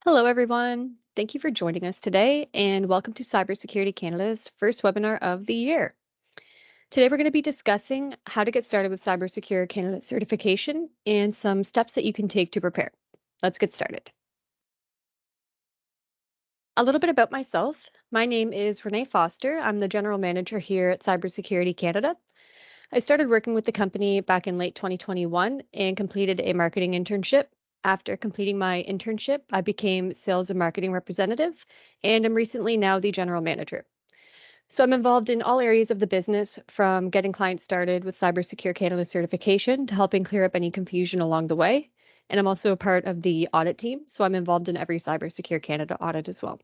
Hello, everyone. Thank you for joining us today, and welcome to CyberSecurity Canada's first webinar of the year. Today, we're going to be discussing how to get started with CyberSecure Canada certification and some steps that you can take to prepare. Let's get started. A little bit about myself. My name is Renee Foster. I'm the General Manager here at CyberSecurity Canada. I started working with the company back in late 2021 and completed a marketing internship. After completing my internship, I became sales and marketing representative, and I'm recently now the general manager. So I'm involved in all areas of the business, from getting clients started with CyberSecure Canada certification to helping clear up any confusion along the way. And I'm also a part of the audit team, so I'm involved in every CyberSecure Canada audit as well.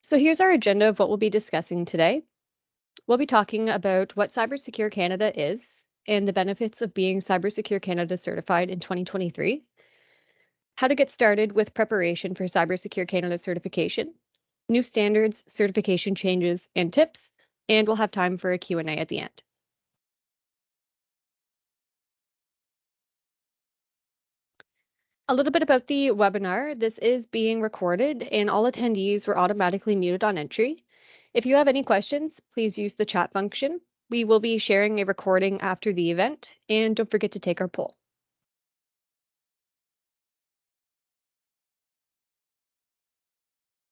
So here's our agenda of what we'll be discussing today. We'll be talking about what CyberSecure Canada is and the benefits of being CyberSecure Canada certified in 2023, how to get started with preparation for CyberSecure Canada certification, new standards, certification changes, and tips, and we'll have time for a Q&A at the end. A little bit about the webinar. This is being recorded and all attendees were automatically muted on entry. If you have any questions, please use the chat function. We will be sharing a recording after the event, and don't forget to take our poll.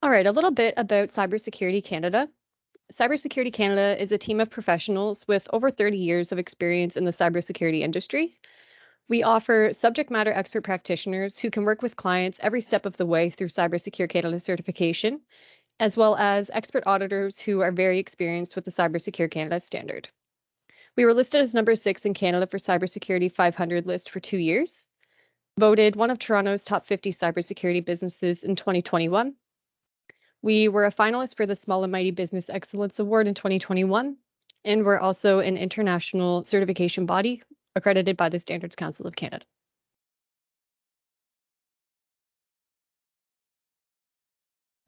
All right, a little bit about CyberSecurity Canada. CyberSecurity Canada is a team of professionals with over 30 years of experience in the cybersecurity industry. We offer subject matter expert practitioners who can work with clients every step of the way through CyberSecure Canada certification, as well as expert auditors who are very experienced with the CyberSecure Canada standard. We were listed as number 6 in Canada for Cybersecurity 500 list for 2 years, voted one of Toronto's top 50 cybersecurity businesses in 2021. We were a finalist for the Small and Mighty Business Excellence Award in 2021, and we're also an international certification body accredited by the Standards Council of Canada.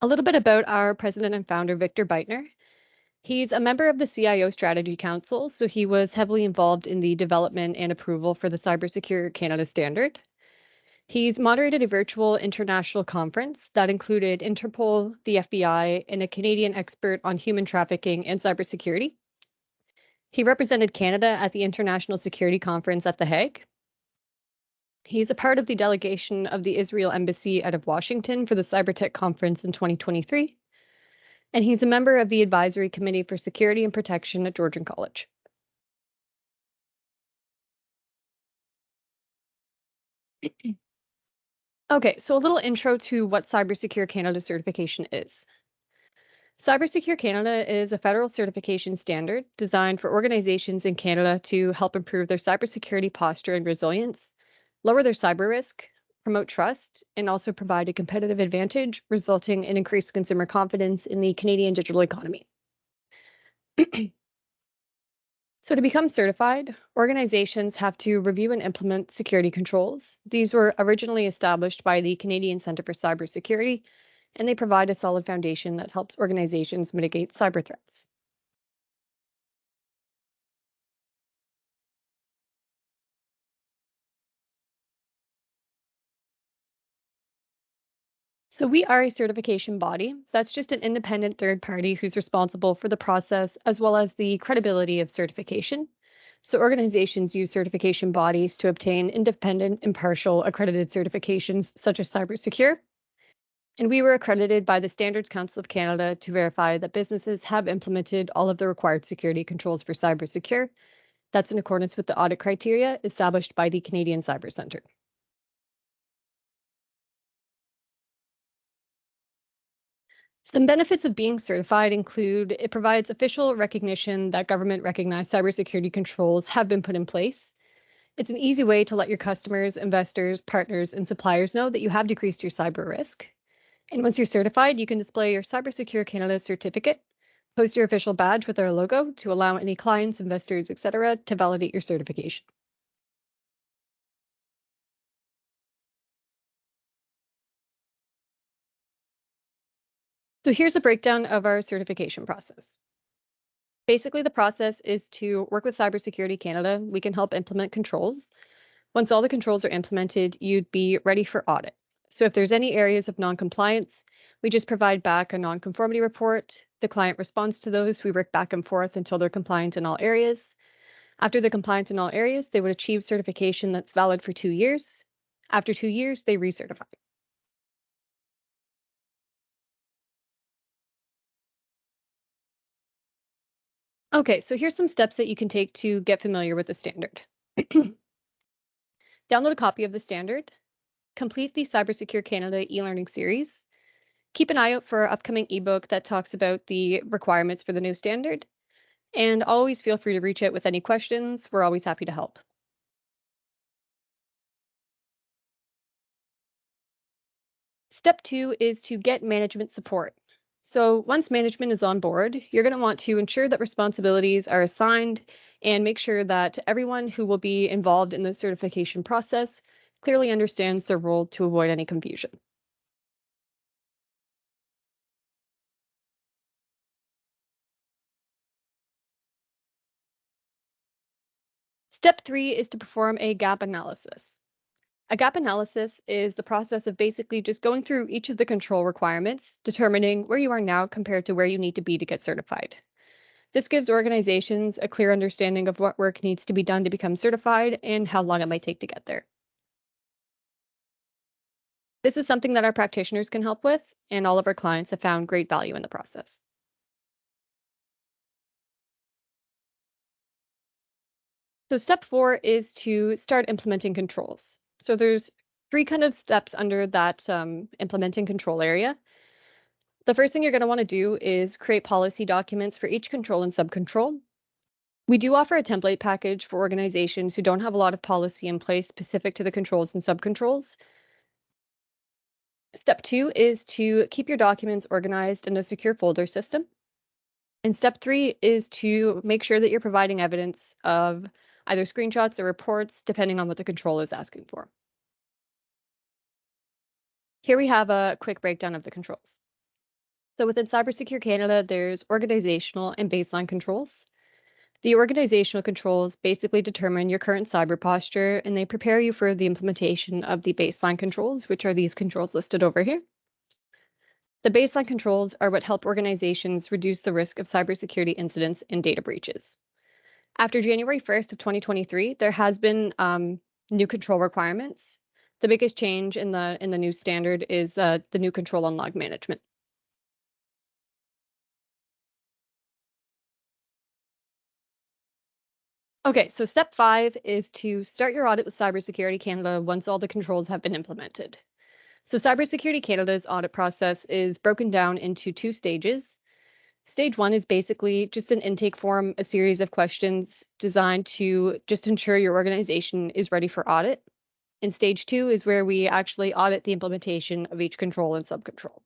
A little bit about our president and founder, Victor Beitner. He's a member of the CIO Strategy Council, so he was heavily involved in the development and approval for the CyberSecure Canada standard. He's moderated a virtual international conference that included Interpol, the FBI, and a Canadian expert on human trafficking and cybersecurity. He represented Canada at the International Security Conference at The Hague. He's a part of the delegation of the Israel Embassy out of Washington for the Cybertech Conference in 2023. And he's a member of the Advisory Committee for Security and Protection at Georgian College. Okay, so a little intro to what CyberSecure Canada certification is. CyberSecure Canada is a federal certification standard designed for organizations in Canada to help improve their cybersecurity posture and resilience, lower their cyber risk, promote trust, and also provide a competitive advantage, resulting in increased consumer confidence in the Canadian digital economy. So, to become certified, organizations have to review and implement security controls. These were originally established by the Canadian Centre for Cybersecurity, and they provide a solid foundation that helps organizations mitigate cyber threats. So, we are a certification body. That's just an independent third party who's responsible for the process as well as the credibility of certification. So, organizations use certification bodies to obtain independent, impartial, accredited certifications such as CyberSecure. And we were accredited by the Standards Council of Canada to verify that businesses have implemented all of the required security controls for CyberSecure. That's in accordance with the audit criteria established by the Canadian Cyber Centre. Some benefits of being certified include it provides official recognition that government recognized cybersecurity controls have been put in place. It's an easy way to let your customers, investors, partners, and suppliers know that you have decreased your cyber risk. And once you're certified, you can display your CyberSecure Canada certificate, post your official badge with our logo to allow any clients, investors, etc., to validate your certification. So here's a breakdown of our certification process. Basically, the process is to work with CyberSecurity Canada. We can help implement controls. Once all the controls are implemented, you'd be ready for audit. So if there's any areas of non-compliance, we just provide back a non-conformity report. The client responds to those. We work back and forth until they're compliant in all areas. After they're compliant in all areas, they would achieve certification that's valid for 2 years. After 2 years, they recertify. Okay, so here's some steps that you can take to get familiar with the standard. Download a copy of the standard, complete the CyberSecure Canada e-learning series, keep an eye out for our upcoming ebook that talks about the requirements for the new standard, and always feel free to reach out with any questions. We're always happy to help. Step 2 is to get management support. So once management is on board, you're going to want to ensure that responsibilities are assigned and make sure that everyone who will be involved in the certification process clearly understands their role to avoid any confusion. Step 3 is to perform a gap analysis. A gap analysis is the process of basically just going through each of the control requirements, determining where you are now compared to where you need to be to get certified. This gives organizations a clear understanding of what work needs to be done to become certified and how long it might take to get there. This is something that our practitioners can help with, and all of our clients have found great value in the process. So step 4 is to start implementing controls. So there's three kind of steps under that implementing control area. The first thing you're going to want to do is create policy documents for each control and subcontrol. We do offer a template package for organizations who don't have a lot of policy in place specific to the controls and subcontrols. Step 2 is to keep your documents organized in a secure folder system. And step 3 is to make sure that you're providing evidence of either screenshots or reports, depending on what the control is asking for. Here we have a quick breakdown of the controls. So within CyberSecure Canada, there's organizational and baseline controls. The organizational controls basically determine your current cyber posture, and they prepare you for the implementation of the baseline controls, which are these controls listed over here. The baseline controls are what help organizations reduce the risk of cybersecurity incidents and data breaches. After January 1st of 2023, there has been new control requirements. The biggest change in the new standard is the new control on log management. Okay, so step 5 is to start your audit with CyberSecurity Canada once all the controls have been implemented. So CyberSecurity Canada's audit process is broken down into 2 stages. Stage 1 is basically just an intake form, a series of questions designed to just ensure your organization is ready for audit. And stage 2 is where we actually audit the implementation of each control and subcontrol.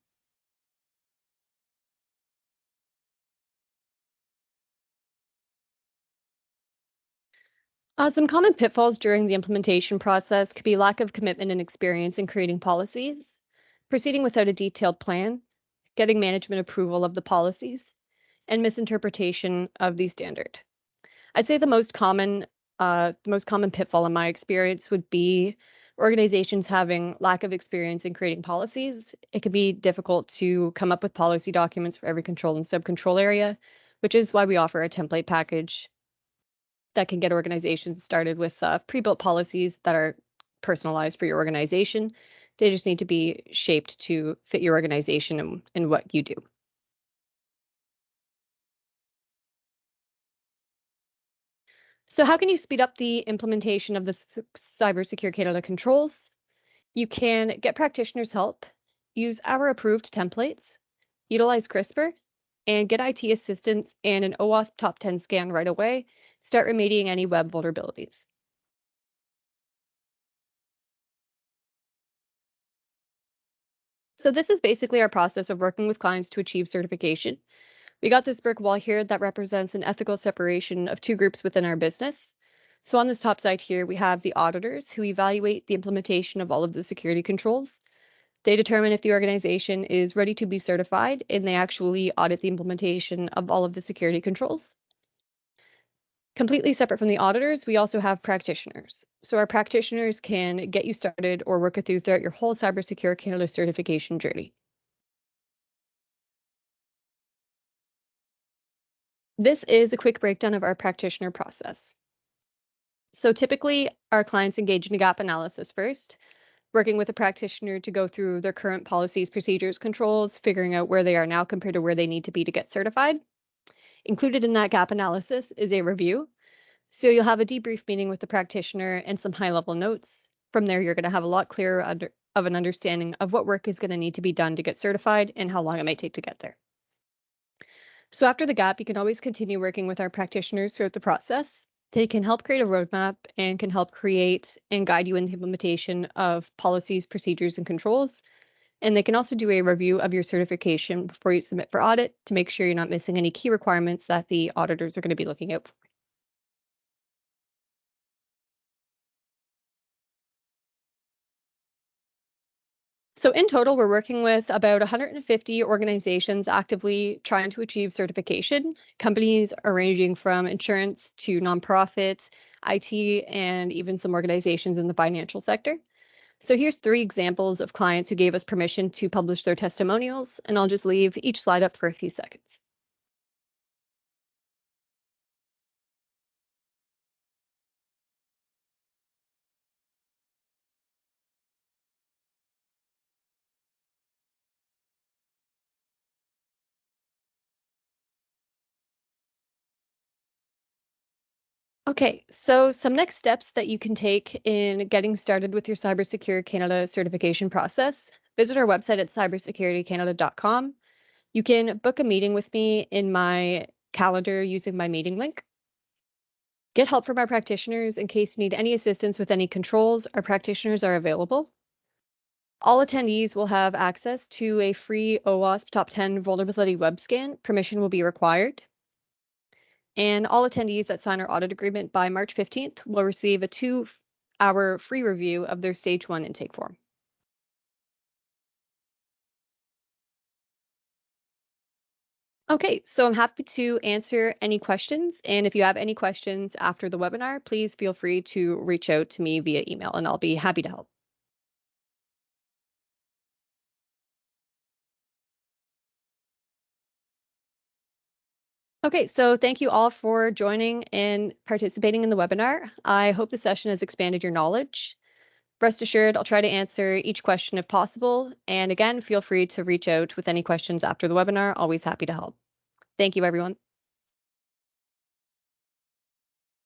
Some common pitfalls during the implementation process could be lack of commitment and experience in creating policies, proceeding without a detailed plan, getting management approval of the policies, and misinterpretation of the standard. I'd say the most common pitfall in my experience would be organizations having lack of experience in creating policies. It could be difficult to come up with policy documents for every control and subcontrol area, which is why we offer a template package that can get organizations started with pre-built policies that are personalized for your organization. They just need to be shaped to fit your organization and what you do. So how can you speed up the implementation of the CyberSecure Canada controls? You can get practitioners' help, use our approved templates, utilize CRISPR, and get IT assistance and an OWASP top 10 scan right away. Start remediating any web vulnerabilities. So this is basically our process of working with clients to achieve certification. We got this brick wall here that represents an ethical separation of two groups within our business. So on this top side here, we have the auditors who evaluate the implementation of all of the security controls. They determine if the organization is ready to be certified, and they actually audit the implementation of all of the security controls. Completely separate from the auditors, we also have practitioners. So our practitioners can get you started or work with you throughout your whole CyberSecure Canada certification journey. This is a quick breakdown of our practitioner process. So typically, our clients engage in a gap analysis first, working with a practitioner to go through their current policies, procedures, controls, figuring out where they are now compared to where they need to be to get certified. Included in that gap analysis is a review. So you'll have a debrief meeting with the practitioner and some high-level notes. From there, you're going to have a lot clearer of an understanding of what work is going to need to be done to get certified and how long it might take to get there. So after the gap, you can always continue working with our practitioners throughout the process. They can help create a roadmap and can help create and guide you in the implementation of policies, procedures, and controls. And they can also do a review of your certification before you submit for audit to make sure you're not missing any key requirements that the auditors are going to be looking out for. So in total, we're working with about 150 organizations actively trying to achieve certification. Companies are ranging from insurance to nonprofit, IT, and even some organizations in the financial sector. So here's three examples of clients who gave us permission to publish their testimonials, and I'll just leave each slide up for a few seconds. Okay, so some next steps that you can take in getting started with your CyberSecure Canada certification process. Visit our website at cybersecuritycanada.com. You can book a meeting with me in my calendar using my meeting link. Get help from our practitioners in case you need any assistance with any controls. Our practitioners are available. All attendees will have access to a free OWASP Top 10 vulnerability web scan. Permission will be required. And all attendees that sign our audit agreement by March 15th will receive a 2-hour free review of their Stage 1 intake form. Okay, so I'm happy to answer any questions. And if you have any questions after the webinar, please feel free to reach out to me via email and I'll be happy to help. Okay, so thank you all for joining and participating in the webinar. I hope the session has expanded your knowledge. Rest assured, I'll try to answer each question if possible. And again, feel free to reach out with any questions after the webinar. Always happy to help. Thank you, everyone.